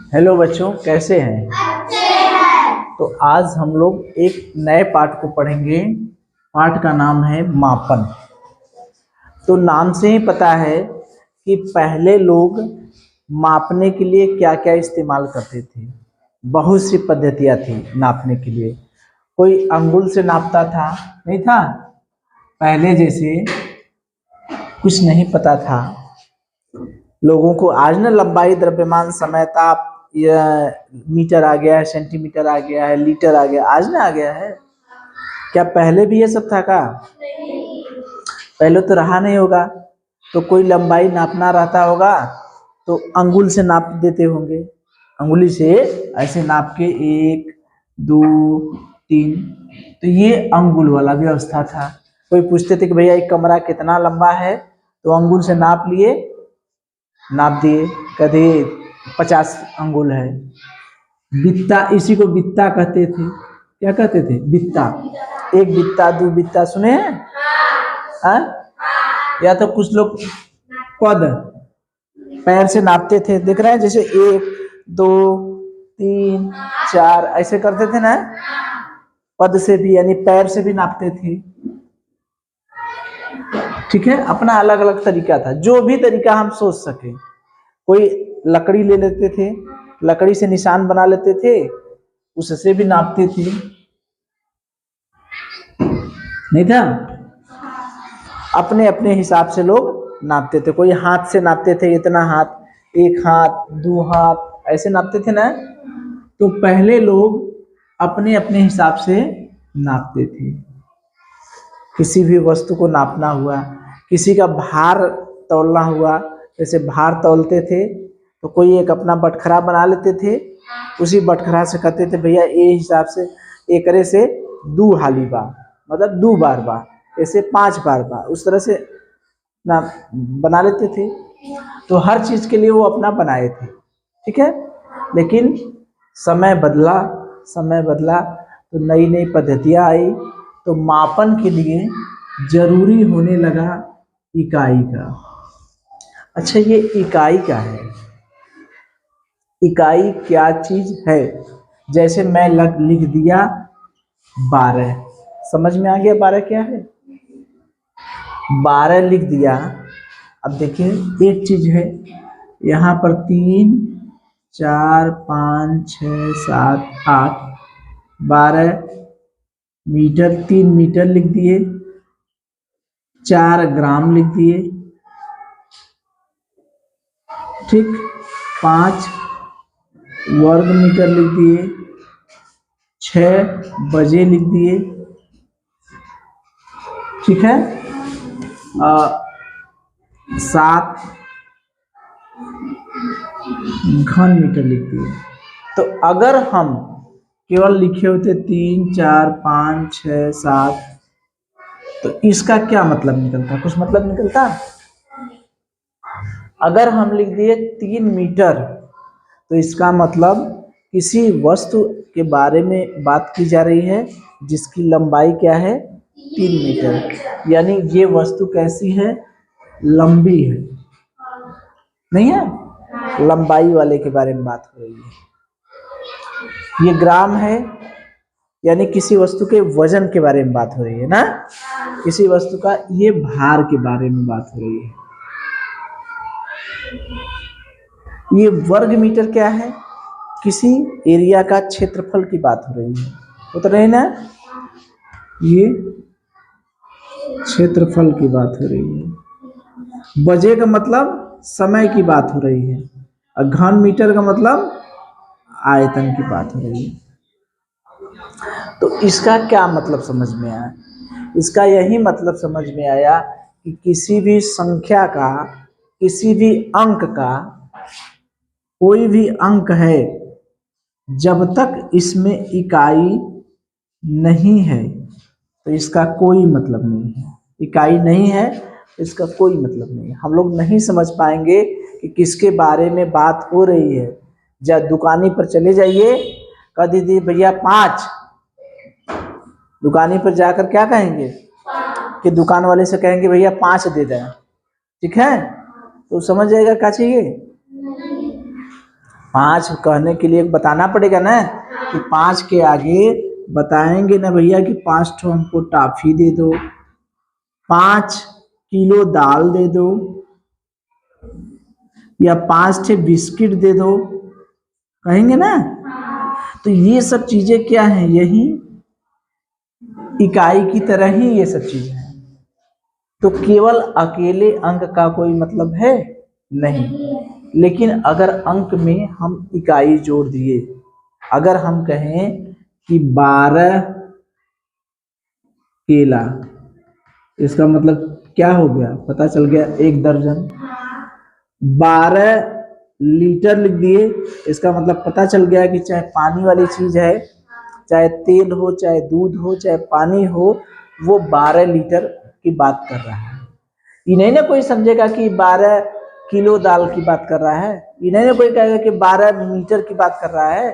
Hello बच्चों, कैसे हैं? अच्छे हैं। तो आज हम लोग एक नए पाठ को पढ़ेंगे। पाठ का नाम है मापन। तो नाम से ही पता है कि पहले लोग मापने के लिए क्या क्या इस्तेमाल करते थे। बहुत सी पद्धतियाँ थी नापने के लिए। कोई अंगुल से नापता था, नहीं था पहले जैसे कुछ नहीं पता था लोगों को। आज ना लंबाई, द्रव्यमान, समय, ताप, यह मीटर आ गया है, सेंटीमीटर आ गया है, लीटर आ गया, आज ना आ गया है। क्या पहले भी ये सब था का? पहले तो रहा नहीं होगा। तो कोई लंबाई नापना रहता होगा तो अंगुल से नाप देते होंगे। अंगुली से ऐसे नाप के 1 2 3। तो ये अंगुल वाला व्यवस्था था। कोई पूछते थे कि भैया एक कमरा कितना लंबा है, तो अंगुल से नाप लिए, नाप दिए, कहते 50 अंगुल है। बित्ता, इसी को बित्ता कहते थे। क्या कहते थे? बित्ता। एक बित्ता, दो बित्ता, सुने हैं? हाँ? या तो कुछ लोग पद पैर से नापते थे, देख रहे हैं? जैसे 1 2 3 4 ऐसे करते थे ना। पद से भी यानी पैर से भी नापते थे। ठीक है, अपना अलग अलग तरीका था, जो भी तरीका हम सोच सके। कोई लकड़ी ले लेते थे, लकड़ी से निशान बना लेते थे, उससे भी नापते थे, नहीं था? अपने अपने हिसाब से लोग नापते थे। कोई हाथ से नापते थे, इतना हाथ, 1 हाथ, 2 हाथ, ऐसे नापते थे ना। तो पहले लोग अपने अपने हिसाब से नापते थे। किसी भी वस्तु को नापना हुआ, किसी का भार तौलना हुआ, जैसे भार तौलते थे तो कोई एक अपना बटखरा बना लेते थे। उसी बटखरा से कहते थे भैया ये हिसाब से एकरे से 2 हाली बा, मतलब 2 बार बा, ऐसे 5 बार बा, उस तरह से ना बना लेते थे। तो हर चीज के लिए वो अपना बनाए थे। ठीक है, लेकिन समय बदला, समय बदला तो नई नई पद्धतियाँ आई। तो मापन के लिए जरूरी होने लगा इकाई का। अच्छा, ये इकाई क्या है? इकाई क्या चीज है? जैसे मैं लिख दिया 12, समझ में आ गया 12 क्या है? 12 लिख दिया। अब देखिए एक चीज है, यहाँ पर 3 4 5 6 7 8 12 मीटर, 3 मीटर लिख दिए, 4 ग्राम लिख दिए, ठीक, 5 वर्ग मीटर लिख दिए, 6 बजे लिख दिए, ठीक है, 7 घन मीटर लिख दिए। तो अगर हम केवल लिखे होते 3 4 5 6 7, तो इसका क्या मतलब निकलता? कुछ मतलब निकलता? अगर हम लिख दिए 3 मीटर, तो इसका मतलब किसी वस्तु के बारे में बात की जा रही है जिसकी लंबाई क्या है? 3 मीटर। यानी ये वस्तु कैसी है? लंबी है, नहीं है? लंबाई वाले के बारे में बात हो रही है। ये ग्राम है, यानी किसी वस्तु के वजन के बारे में बात हो रही है ना। किसी वस्तु का ये भार के बारे में बात हो रही है। ये वर्ग मीटर क्या है? किसी एरिया का क्षेत्रफल की बात हो रही है, हो तो रही ना। ये क्षेत्रफल की बात हो रही है। बजे का मतलब समय की बात हो रही है, और घन मीटर का मतलब आयतन की बात हो रही है। तो इसका क्या मतलब समझ में आया? इसका यही मतलब समझ में आया कि किसी भी संख्या का, किसी भी अंक का, कोई भी अंक है, जब तक इसमें इकाई नहीं है तो इसका कोई मतलब नहीं है। इकाई नहीं है तो इसका कोई मतलब नहीं है। हम लोग नहीं समझ पाएंगे कि किसके बारे में बात हो रही है। जब दुकानी पर चले जाइए, कह दीजिए भैया 5, दुकानी पर जाकर क्या कहेंगे? कि दुकान वाले से कहेंगे भैया 5 दे दें, ठीक है? तो समझ जाएगा क्या चाहिए। 5 कहने के लिए बताना पड़ेगा ना कि 5 के आगे बताएंगे ना भैया कि 5 ठो हमको टॉफी दे दो, 5 किलो दाल दे दो, या 5 ठे बिस्किट दे दो, कहेंगे ना। तो ये सब चीजें क्या है, यही इकाई की तरह ही ये सब चीजें हैं। तो केवल अकेले अंक का कोई मतलब है नहीं, लेकिन अगर अंक में हम इकाई जोड़ दिए, अगर हम कहें कि 12 केला, इसका मतलब क्या हो गया, पता चल गया 1 दर्जन। 12 लीटर लिख दिए, इसका मतलब पता चल गया कि चाहे पानी वाली चीज है, चाहे तेल हो, चाहे दूध हो, चाहे पानी हो, वो 12 लीटर की बात कर रहा है। ये नहीं ना कोई समझेगा कि 12 किलो दाल की बात कर रहा है, ये नहीं ना कोई कहेगा कि 12 लीटर की बात कर रहा है,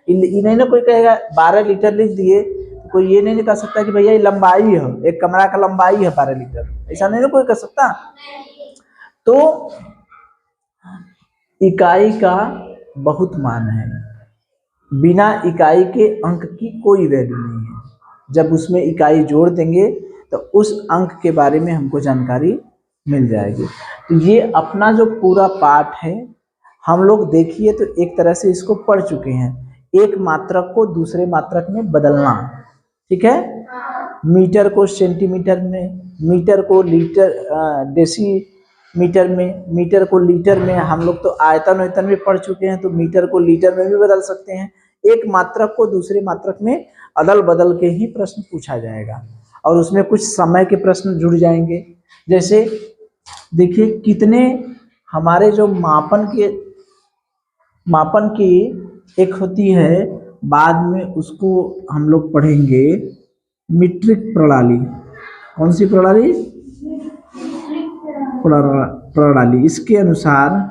ये नहीं ना कोई कहेगा 12 लीटर लिख दिए, तो कोई ये नहीं कह सकता कि भैया ये लंबाई है, एक कमरा का लंबाई है 12 लीटर, ऐसा नहीं ना कोई कह सकता। तो इकाई का बहुत मान है, बिना इकाई के अंक की कोई वैल्यू नहीं है। जब उसमें इकाई जोड़ देंगे तो उस अंक के बारे में हमको जानकारी मिल जाएगी। तो ये अपना जो पूरा पाठ है हम लोग देखिए तो एक तरह से इसको पढ़ चुके हैं, एक मात्रक को दूसरे मात्रक में बदलना, ठीक है। मीटर को सेंटीमीटर में, मीटर को लीटर डेसीमीटर में, मीटर को लीटर में, हम लोग तो आयतन वायतन में पढ़ चुके हैं, तो मीटर को लीटर में भी बदल सकते हैं। एक मात्रक को दूसरे मात्रक में अदल बदल के ही प्रश्न पूछा जाएगा, और उसमें कुछ समय के प्रश्न जुड़ जाएंगे। जैसे देखिए कितने हमारे जो मापन की एक होती है, बाद में उसको हम लोग पढ़ेंगे मीट्रिक प्रणाली। कौन सी प्रणाली? प्रणाली। इसके अनुसार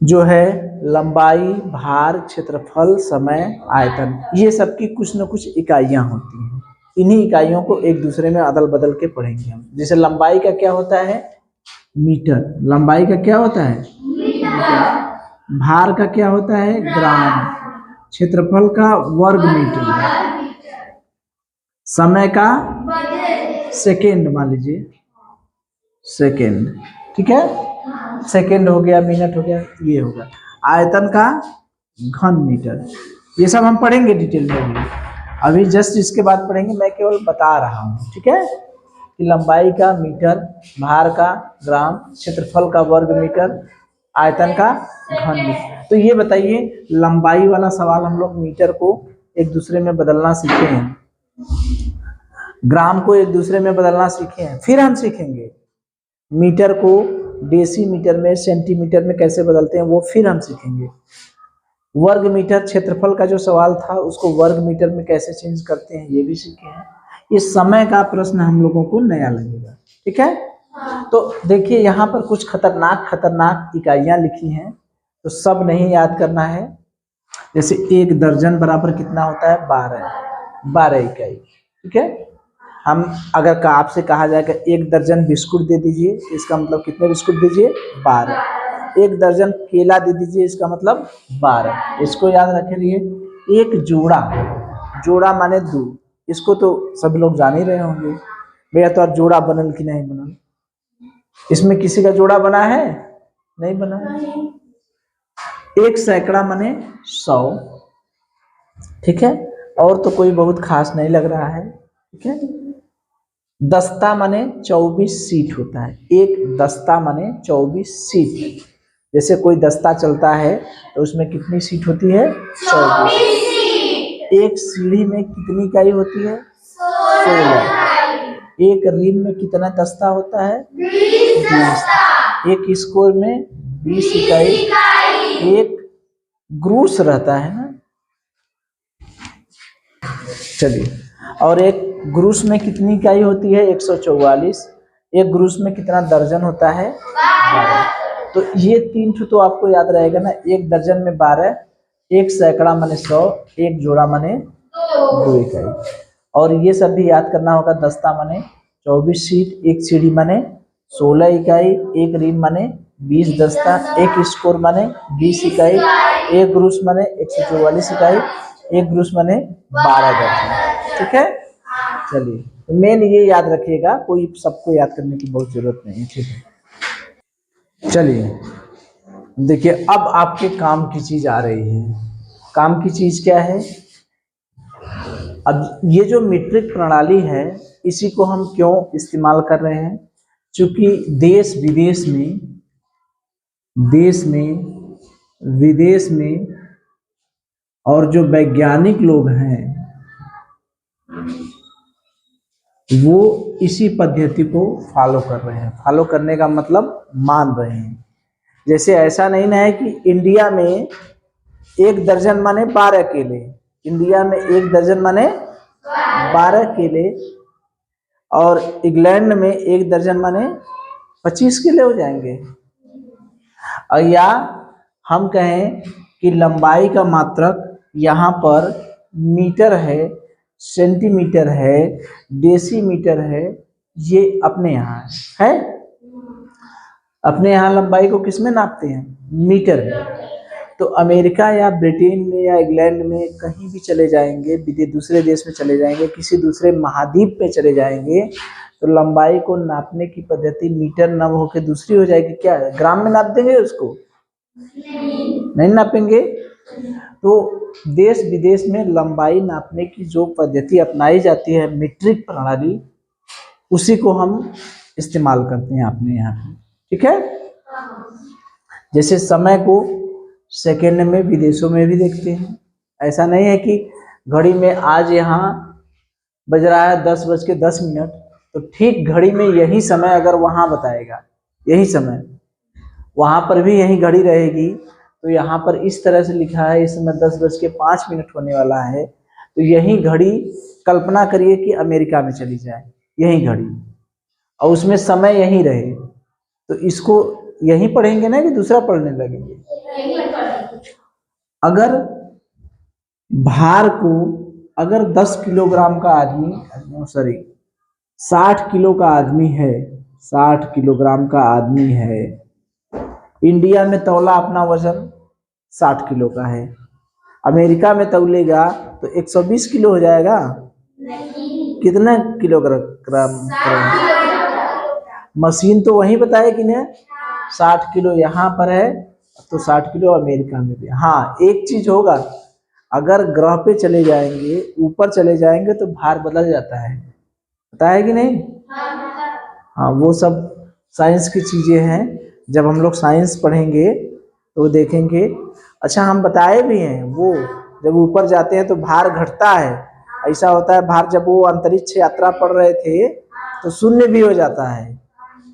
जो है लंबाई, भार, क्षेत्रफल, समय, आयतन, ये सब की कुछ न कुछ इकाइयां होती हैं। इन्हीं इकाइयों को एक दूसरे में अदल बदल के पढ़ेंगे हम। जैसे लंबाई का क्या होता है? मीटर। लंबाई का क्या होता है? मीटर। भार का क्या होता है? ग्राम। क्षेत्रफल का वर्ग मीटर। समय का सेकेंड, मान लीजिए सेकेंड, ठीक है, सेकेंड हो गया, मिनट हो गया, ये होगा। आयतन का घन मीटर। ये सब हम पढ़ेंगे डिटेल में, अभी जस्ट इसके बाद पढ़ेंगे, मैं केवल बता रहा हूँ, ठीक है, कि लंबाई का मीटर, भार का ग्राम, क्षेत्रफल का वर्ग मीटर, आयतन का घन मीटर। तो ये बताइए, लंबाई वाला सवाल हम लोग मीटर को एक दूसरे में बदलना सीखे हैं, ग्राम को एक दूसरे में बदलना सीखे हैं, फिर हम सीखेंगे मीटर को डेसीमीटर में, सेंटीमीटर में कैसे बदलते हैं, वो फिर हम सीखेंगे। वर्ग मीटर, क्षेत्रफल का जो सवाल था उसको वर्ग मीटर में कैसे चेंज करते हैं, ये भी सीखे हैं। ये समय का प्रश्न हम लोगों को नया लगेगा, ठीक है। तो देखिए यहाँ पर कुछ खतरनाक इकाइयां लिखी हैं, तो सब नहीं याद करना है। जैसे 1 दर्जन बराबर कितना होता है? 12 इकाई, ठीक है। हम अगर आपसे कहा जाए कि 1 दर्जन बिस्कुट दे दीजिए, इसका मतलब कितने बिस्कुट दीजिए? 12। 1 दर्जन केला दे दीजिए, इसका मतलब 12। इसको याद रखे रहिए। एक जोड़ा माने 2, इसको तो सभी लोग जान ही रहे होंगे भैया, तो अब जोड़ा बनल कि नहीं बनल, इसमें किसी का जोड़ा बना है? नहीं बना है। 1 सैकड़ा माने 100, ठीक है, और तो कोई बहुत खास नहीं लग रहा है, ठीक है। दस्ता माने 24 सीट होता है, एक दस्ता माने 24 सीट। जैसे कोई दस्ता चलता है तो उसमें कितनी सीट होती है? 24। एक सीढ़ी में कितनी इकाई होती है? 16। एक रीम में कितना दस्ता होता है? 20। एक स्कोर में 20 इकाई। एक ग्रूस रहता है ना, चलिए, और एक ग्रूस में कितनी इकाई होती है? 144। एक ग्रूस में कितना दर्जन होता है? 12। तो ये 3 तो आपको याद रहेगा ना, 1 दर्जन में 12, 1 सैकड़ा माने 100, 1 जोड़ा माने 2 इकाई। और ये सब भी याद करना होगा। दस्ता माने 24 सीट, एक सीढ़ी माने 16 इकाई, एक रीम माने 20 दस्ता, एक स्कोर माने 20 इकाई, एक ग्रुस माने 144 इकाई, एक ग्रुस माने 12 दर्जन। ठीक है, चलिए तो मेन ये याद रखिएगा, कोई सबको याद करने की बहुत जरूरत नहीं है। ठीक है, चलिए देखिए अब आपके काम की चीज आ रही है। काम की चीज क्या है? अब ये जो मीट्रिक प्रणाली है इसी को हम क्यों इस्तेमाल कर रहे हैं? क्योंकि देश विदेश में और जो वैज्ञानिक लोग हैं वो इसी पद्धति को फॉलो कर रहे हैं। फॉलो करने का मतलब मान रहे हैं। जैसे ऐसा नहीं ना है कि इंडिया में 1 दर्जन माने 12 केले, इंडिया में 1 दर्जन माने 12 केले, और इंग्लैंड में 1 दर्जन माने 25 केले हो जाएंगे। और या हम कहें कि लंबाई का मात्रक यहाँ पर मीटर है, सेंटीमीटर है, डेसीमीटर है, ये अपने यहाँ है। अपने यहाँ लंबाई को किस में नापते हैं? मीटर में। तो अमेरिका या ब्रिटेन में या इंग्लैंड में कहीं भी चले जाएंगे, दूसरे देश में चले जाएंगे, किसी दूसरे महाद्वीप पे चले जाएंगे, तो लंबाई को नापने की पद्धति मीटर न होकर दूसरी हो जाएगी। क्या ग्राम में नाप देंगे उसको? नहीं नापेंगे। तो देश विदेश में लंबाई नापने की जो पद्धति अपनाई जाती है मीट्रिक प्रणाली, उसी को हम इस्तेमाल करते हैं अपने यहाँ पे। ठीक है, जैसे समय को सेकेंड में विदेशों में भी देखते हैं। ऐसा नहीं है कि घड़ी में आज यहाँ बज रहा है 10:10, तो ठीक घड़ी में यही समय अगर वहाँ बताएगा, यही समय वहाँ पर भी यही घड़ी रहेगी, तो यहाँ पर इस तरह से लिखा है इस समय 10:05 होने वाला है, तो यही घड़ी कल्पना करिए कि अमेरिका में चली जाए यही घड़ी, और उसमें समय यही रहे, तो इसको यही पढ़ेंगे ना कि दूसरा पढ़ने लगेंगे? अगर भार को, अगर 10 किलोग्राम का आदमी, 60 किलो का आदमी है, 60 किलोग्राम का आदमी है, इंडिया में तौला अपना वजन 60 किलो का है, अमेरिका में तौलेगा तो 120 किलो हो जाएगा। कितना किलोग्राम? मशीन तो वही बताएगी ना, 60 किलो यहाँ पर है तो 60 किलो अमेरिका में भी। हाँ, एक चीज होगा, अगर ग्रह पे चले जाएंगे, ऊपर चले जाएंगे तो भार बदल जाता है, पता है कि नहीं? हाँ, वो सब साइंस की चीजें हैं, जब हम लोग साइंस पढ़ेंगे तो देखेंगे। अच्छा, हम बताए भी हैं, वो जब ऊपर जाते हैं तो भार घटता है, ऐसा होता है भार। जब वो अंतरिक्ष यात्रा पढ़ रहे थे तो शून्य भी हो जाता है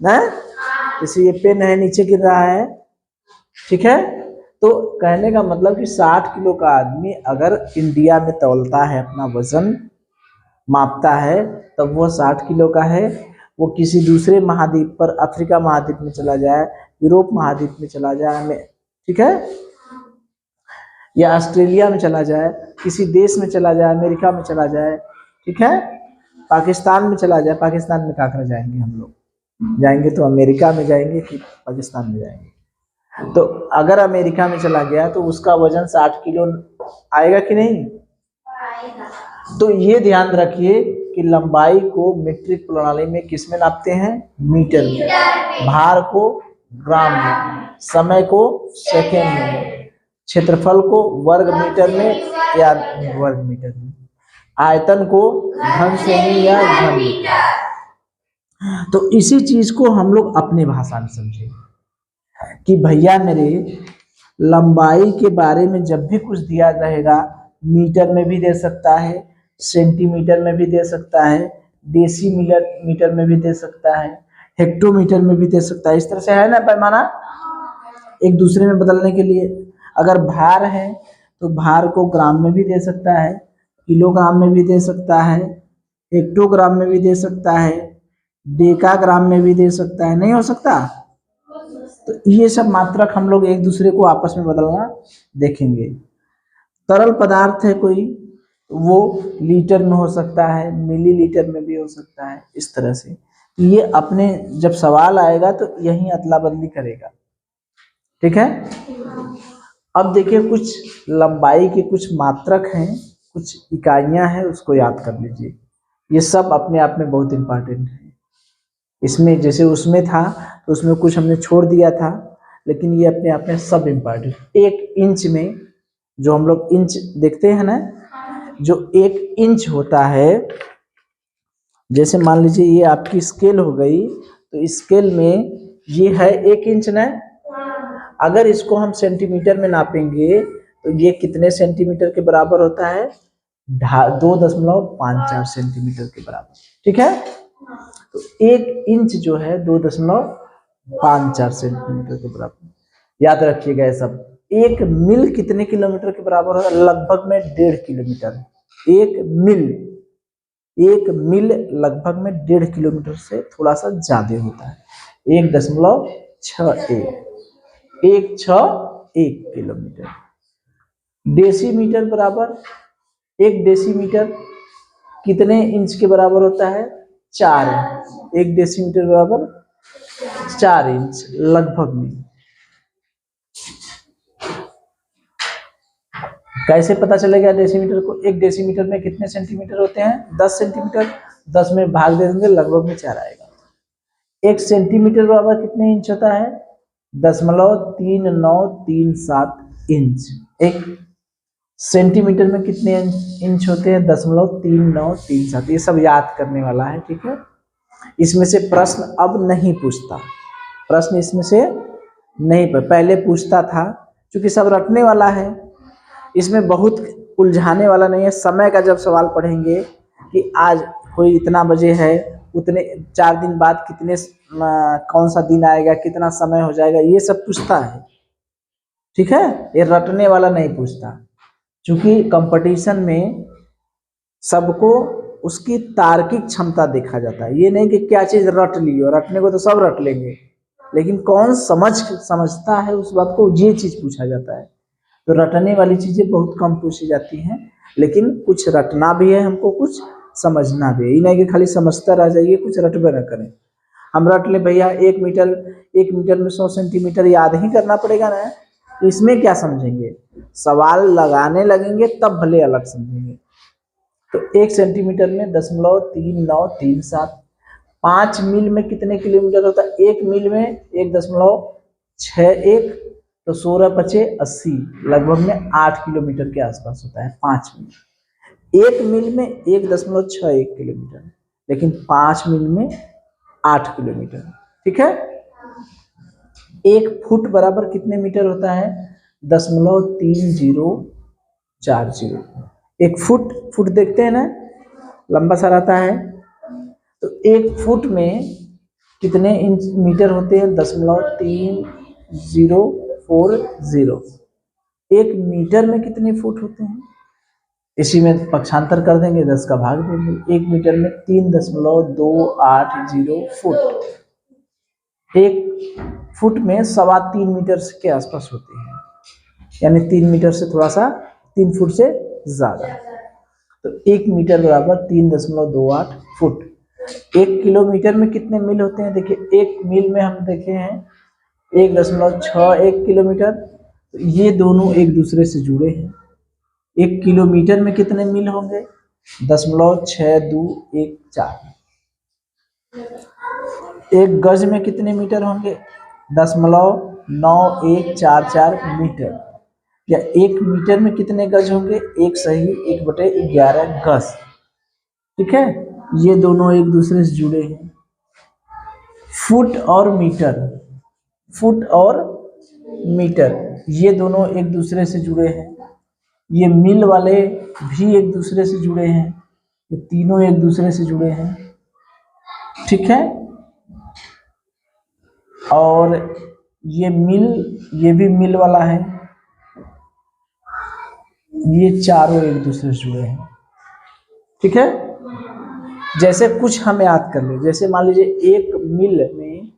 ना, जैसे ये पेन है नीचे गिर रहा है। ठीक है, तो कहने का मतलब कि 60 किलो का आदमी अगर इंडिया में तौलता है, अपना वजन मापता है, तब वो 60 किलो का है। वो किसी दूसरे महाद्वीप पर, अफ्रीका महाद्वीप में चला जाए, यूरोप महाद्वीप में चला जाए, ठीक है, या ऑस्ट्रेलिया में चला जाए, किसी देश में चला जाए, अमेरिका में चला जाए, ठीक है, पाकिस्तान में चला जाए, पाकिस्तान में कहाँ कर जाएंगे हम लोग? जाएंगे तो अमेरिका में जाएंगे कि पाकिस्तान में जाएंगे? तो अगर अमेरिका में चला गया तो उसका वजन 60 किलो आएगा कि नहीं? तो ये ध्यान रखिए कि लंबाई को मीट्रिक प्रणाली में किस में नापते हैं? मीटर में, भार को ग्राम में, समय को सेकेंड में, क्षेत्रफल को वर्ग मीटर में या वर्ग मीटर में, आयतन को घन सेमी या घन मीटर। तो इसी चीज को हम लोग अपनी भाषा में समझे कि भैया मेरे लंबाई के बारे में जब भी कुछ दिया रहेगा, मीटर में भी दे सकता है, सेंटीमीटर में भी दे सकता है, डेसीमीटर में भी दे सकता है, हेक्टोमीटर में भी दे सकता है। इस तरह से है ना पैमाना एक दूसरे में बदलने के लिए। अगर भार है तो भार को ग्राम में भी दे सकता है, किलोग्राम में भी दे सकता है, हेक्टोग्राम में भी दे सकता है, डेकाग्राम में भी दे सकता है। नहीं हो सकता? तो ये सब मात्रक हम लोग एक दूसरे को आपस में बदलना देखेंगे। तरल पदार्थ है कोई, वो लीटर में हो सकता है, मिलीलीटर में भी हो सकता है, इस तरह से। ये अपने जब सवाल आएगा तो यही अदला बदली करेगा। ठीक है। अब देखिए कुछ लंबाई के कुछ मात्रक हैं, कुछ इकाइयां हैं, उसको याद कर लीजिए। ये सब अपने आप में बहुत इंपॉर्टेंट है। इसमें जैसे उसमें था तो उसमें कुछ हमने छोड़ दिया था, लेकिन ये अपने आप में सब इम्पॉर्टेंट। एक इंच में जो हम लोग इंच देखते हैं ना, जो एक इंच होता है, जैसे मान लीजिए ये आपकी स्केल हो गई, तो स्केल में ये है 1 इंच ना। अगर इसको हम सेंटीमीटर में नापेंगे तो ये कितने सेंटीमीटर के बराबर होता है? 2.54 सेंटीमीटर के बराबर, ठीक है। तो 1 इंच जो है 2.54 सेंटीमीटर के बराबर। याद रखिएगा ये सब। 1 मील कितने किलोमीटर के बराबर होगा? लगभग में 1.5 किलोमीटर। 1 मील लगभग में 1.5 किलोमीटर से थोड़ा सा ज्यादा होता है। 1.61 किलोमीटर। डेसीमीटर बराबर, 1 डेसीमीटर कितने इंच के बराबर होता है? 4 इंच। 1 डेसीमीटर बराबर 4 इंच लगभग में। कैसे पता चलेगा डेसीमीटर को? 1 डेसीमीटर में कितने सेंटीमीटर होते हैं? 10 सेंटीमीटर। 10 में भाग दे देंगे, लगभग में 4 आएगा। 1 सेंटीमीटर बराबर कितने इंच होता है? 0.3937 इंच। 1 सेंटीमीटर में कितने इंच होते हैं? 0.3937। ये सब याद करने वाला है, ठीक है। इसमें से प्रश्न अब नहीं पूछता, प्रश्न इसमें से नहीं, पहले पूछता था, क्योंकि सब रटने वाला है, इसमें बहुत उलझाने वाला नहीं है। समय का जब सवाल पढ़ेंगे कि आज कोई इतना बजे है, उतने 4 दिन बाद कितने कौन सा दिन आएगा, कितना समय हो जाएगा, ये सब पूछता है, ठीक है। ये रटने वाला नहीं पूछता, क्योंकि कंपटीशन में सबको उसकी तार्किक क्षमता देखा जाता है। ये नहीं कि क्या चीज रट ली, और रटने को तो सब रट लेंगे, लेकिन कौन समझता है उस बात को, ये चीज पूछा जाता है। तो रटने वाली चीजें बहुत कम पूछी जाती हैं, लेकिन कुछ रटना भी है हमको, कुछ समझना भी है। ये नहीं कि खाली समझता रह जाइए, कुछ रटबे न करें। हम रट ले भैया 1 मीटर में 100 सेंटीमीटर याद ही करना पड़ेगा ना, तो इसमें क्या समझेंगे? सवाल लगाने लगेंगे तब भले अलग समझेंगे। तो 1 सेंटीमीटर में 0.3937। 5 मील में कितने किलोमीटर होता है? 1 मील में 1.61, तो 16 पचे 80, लगभग में 8 किलोमीटर के आसपास होता है 5 मील। 1 मील में 1.61 किलोमीटर, लेकिन 5 मील में 8 किलोमीटर, ठीक है। 1 फुट बराबर कितने मीटर होता है? 0.3040। 1 फुट देखते हैं ना, लंबा सा रहता है। तो 1 फुट में कितने इंच मीटर होते हैं? 0.3040। 1 मीटर में कितने फुट होते हैं? इसी में पक्षांतर कर देंगे, 10 का भाग देंगे। 1 मीटर में 3.280 फुट। 1 फुट में 3.25 मीटर के आसपास होते हैं, यानी 3 मीटर से थोड़ा सा, 3 फुट से ज्यादा। तो 1 मीटर बराबर 3.28 फुट। 1 किलोमीटर में कितने मील होते हैं? देखिए 1 मील में हम देखे हैं 1.61 किलोमीटर। तो ये दोनों एक दूसरे से जुड़े हैं। 1 किलोमीटर में कितने मील होंगे? 0.6214। 1 गज में कितने मीटर होंगे? 0.9144 मीटर। या 1 मीटर में कितने गज होंगे? 1/11 गज, ठीक है। ये दोनों एक दूसरे से जुड़े हैं। फुट और मीटर ये दोनों एक दूसरे से जुड़े हैं। ये मील वाले भी एक दूसरे से जुड़े हैं, ये तीनों एक दूसरे से जुड़े हैं, ठीक है। और ये भी मिल वाला है, ये चारों एक दूसरे से जुड़े हैं, ठीक है। जैसे कुछ हम याद कर ले, जैसे मान लीजिए 1 मील में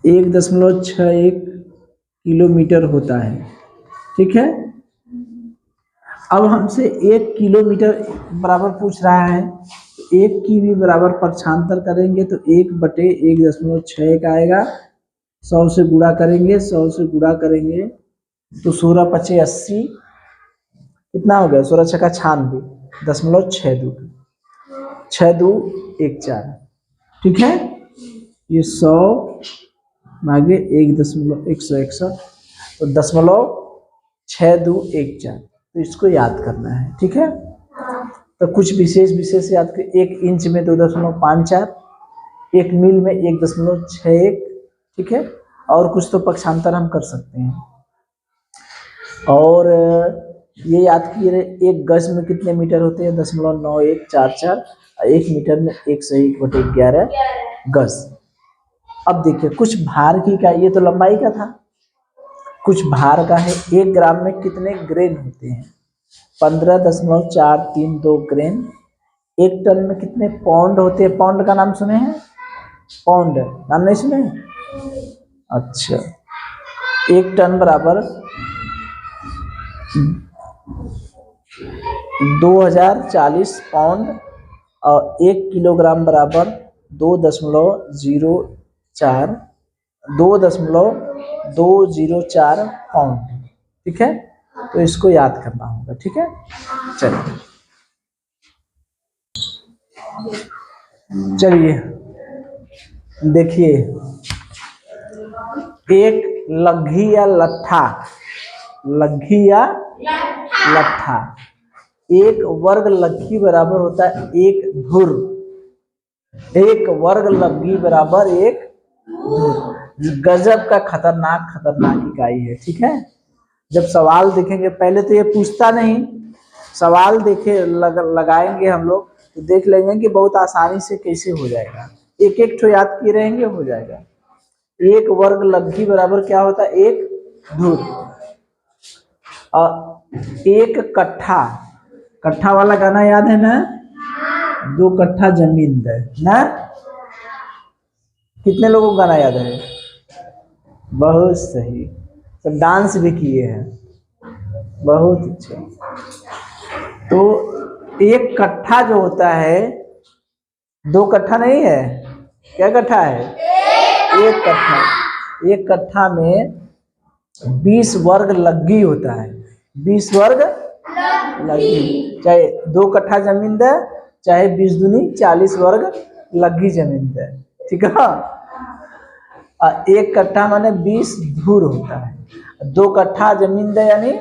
1.61 किलोमीटर होता है, ठीक है। अब हमसे 1 किलोमीटर बराबर पूछ रहा है, तो एक की भी बराबर पक्षांतर करेंगे तो 1/1.6 का आएगा। 100 से गुणा करेंगे, 100 से गुणा करेंगे तो 16×5 = 80। कितना हो गया? 16×6 = 96.62, 6×2=14। ठीक है, ये 100 भागे 1.161 तो 0.6214। तो इसको याद करना है। ठीक है, तो कुछ विशेष याद कर। 1 इंच में 2.54, 1 मील में 1.61। ठीक है, और कुछ तो पक्षांतर हम कर सकते हैं। और ये याद कीजिए, 1 गज में कितने मीटर होते हैं? 0.9144। 1 मीटर में 101/11 गज। अब देखिए कुछ भार की का, ये तो लंबाई का था, कुछ भार का है। 1 ग्राम में कितने ग्रेन होते हैं? 15.432 ग्रेन। 1 टन में कितने पाउंड होते हैं? पाउंड का नाम सुने हैं? पाउंड नाम नहीं सुने? अच्छा, 1 टन बराबर 2040 पाउंड और 1 किलोग्राम बराबर 2.204 पाउंड। ठीक है, तो इसको याद करना होगा। ठीक है, चलिए देखिए, एक लग्घी या लट्ठा, लग्घी या लट्ठा, 1 वर्ग लग्घी बराबर होता है 1 धुर। 1 वर्ग लग्घी बराबर 1 धुर। गजब का खतरनाक इकाई है। ठीक है, जब सवाल देखेंगे, पहले तो ये पूछता नहीं, सवाल देखे लगाएंगे हम लोग तो देख लेंगे कि बहुत आसानी से कैसे हो जाएगा। एक ठो याद किए रहेंगे, हो जाएगा। 1 वर्ग लग्घी बराबर क्या होता है? 1 धुर। और 1 कट्ठा, कट्ठा वाला गाना याद है ना? 2 कट्ठा जमीन दे ना। कितने लोगों को गाना याद है? बहुत सही, तो डांस भी किए हैं, बहुत अच्छा। तो 1 कट्ठा जो होता है, 2 कट्ठा नहीं है, क्या कट्ठा है? 1 कट्ठा। 1 कट्ठा में 20 वर्ग लग्गी होता है। 20 वर्ग लग्गी, चाहे 2 कट्ठा जमीन दे, चाहे 20 दूनी 40 वर्ग लग्गी जमीन दे। ठीक है, 1 कट्ठा माने 20 धूर होता है। 2 कट्ठा जमीन दे यानी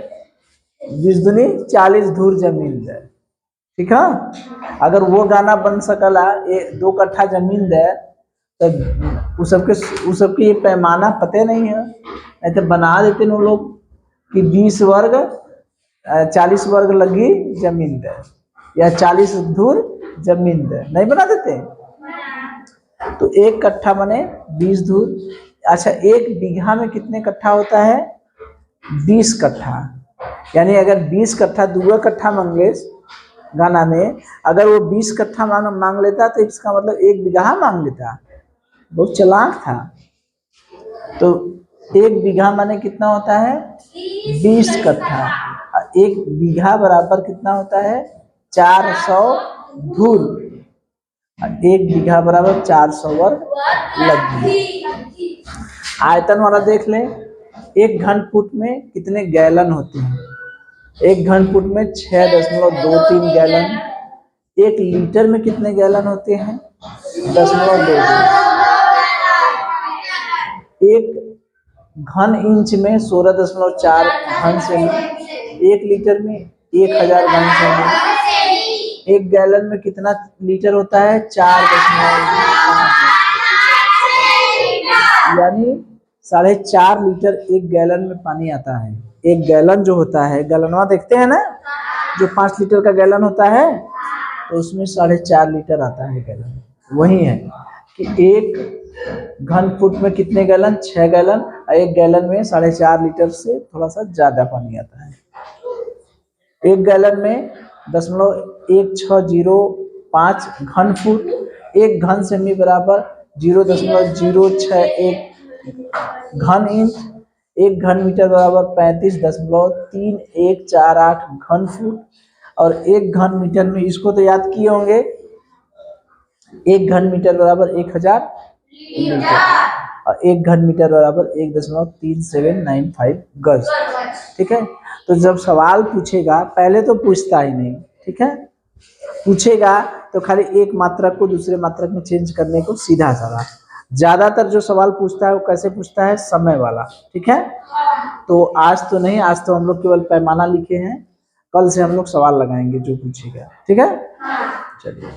20 दूनी 40 धूर जमीन दे। ठीक है, अगर वो गाना बन सकला 2 कट्ठा जमीन दे तो उस सबके ये पैमाना पते नहीं है, नहीं तो बना देते न लोग कि 20 वर्ग 40 वर्ग लगी जमीन दे या 40 धूर जमीन दे, नहीं बना देते। तो 1 कट्ठा माने 20 धूर। अच्छा, 1 बीघा में कितने कट्ठा होता है? 20 कट्ठा। यानी अगर 20 कट्ठा 2 कट्ठा मांगे गाना में, अगर वो 20 कट्ठा मांग लेता तो इसका मतलब 1 बीघा मांग लेता। बहुत चालाक था। तो 1 बीघा माने कितना होता है? 20 कट्ठा। 1 बीघा बराबर कितना होता है? 400 धूर। 1 बीघा बराबर 400 वर्ग लग्गी। आयतन वाला देख ले, 1 घन फुट में कितने गैलन होते हैं? 1 घन फुट में 6.23 गैलन। 1 लीटर में कितने गैलन होते हैं? 0.2। 1 घन इंच में 16.4 घन सेमी। 1 लीटर में 1000 घन सेमी। 1 गैलन में कितना लीटर होता है? 4.5, यानी 4.5 लीटर 1 गैलन में पानी आता है। 1 गैलन जो होता है, गैलनवा देखते हैं ना, जो 5 लीटर का गैलन होता है, तो उसमें 4.5 लीटर आता है गैलन। वही है कि 1 घन फुट में कितने गैलन? 6 गैलन। 1 गैलन में 4.5 लीटर से थोड़ा सा ज्यादा पानी आता है। 1 गैलन में 0.1605 घन फुट। 1 घन सेमी बराबर 0.061 घन इंच। 1 घन मीटर बराबर 35.3148 घन फुट। और 1 घन मीटर में, इसको तो याद किए होंगे, 1 घन मीटर बराबर 1000 लीटर और 1 घन मीटर बराबर 1.3795 गज। ठीक है, तो जब सवाल पूछेगा पहले तो पूछता ही नहीं, ठीक है, पूछेगा तो खाली एक मात्रक को दूसरे मात्रक में चेंज करने को सीधा सवाल। ज्यादातर जो सवाल पूछता है वो कैसे पूछता है, समय वाला। ठीक है, तो आज तो नहीं, आज तो हम लोग केवल पैमाना लिखे हैं, कल से हम लोग सवाल लगाएंगे जो पूछेगा। ठीक है, चलिए।